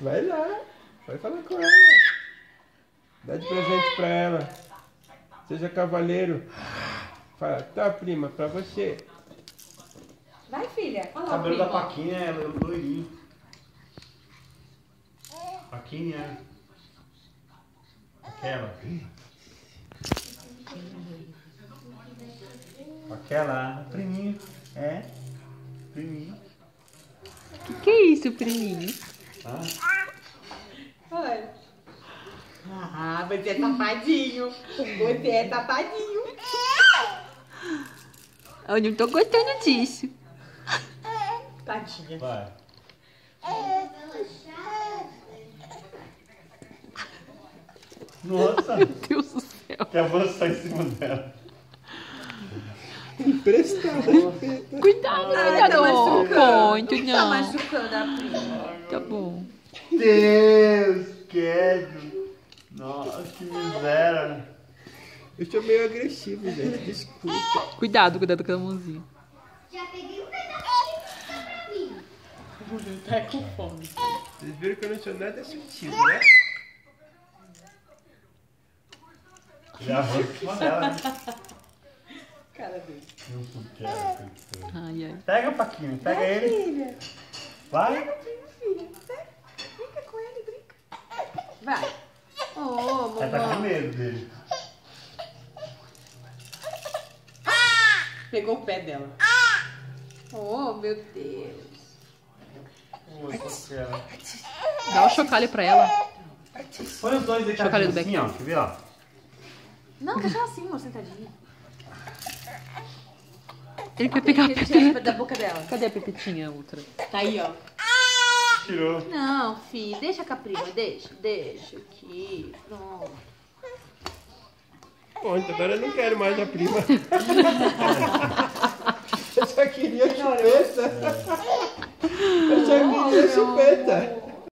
Vai lá, vai falar com ela. Dá de presente pra ela. Seja cavaleiro. Fala, tá, prima, pra você. Vai, filha. O cabelo da Paquinha é loirinho. Paquinha. Aquela. Aquela. Priminho. É. Priminho. Que é isso, priminho? Olha. Ah, você é tapadinho. Você é tapadinho. Eu não tô gostando disso. Tadinha. Vai. Nossa. Meu Deus do céu. Quer avançar em cima dela. Emprestado. Cuidado, Ai, tá muito, Tá não. machucando a prima. Tá bom. Deus, queijo. Nossa, que miséria. Eu estou meio agressivo, gente. Desculpa. Cuidado com a mãozinha. Já peguei um pedacinho pra mim. Tá com fome. Vocês viram que eu não sou nada sutil, né? Já avança em cima dela, né? Cara dele. Eu quero. Ai, ai. Pega, Paquinho, pega ele. Filha. Vai. Filha. Brinca com ele, brinca. Vai. Oh, Ela tá com mamãe. medo dele. Pegou o pé dela. Oh, meu Deus. Oi, Paquinha. Dá o chocalho pra ela. Põe os dois Chocalho do deitadinhos assim, ó. Quer ver, ó? Não, deixa ela assim, amor, sentadinha. Ele quer pegar a Tira pepita. da boca dela. Cadê a pepitinha outra? Tá aí, ó. Tirou. Não, filho, deixa com a prima, deixa aqui, pronto. Pronto, agora eu não quero mais a prima. Eu só queria chupeta. Eu só queria chupeta.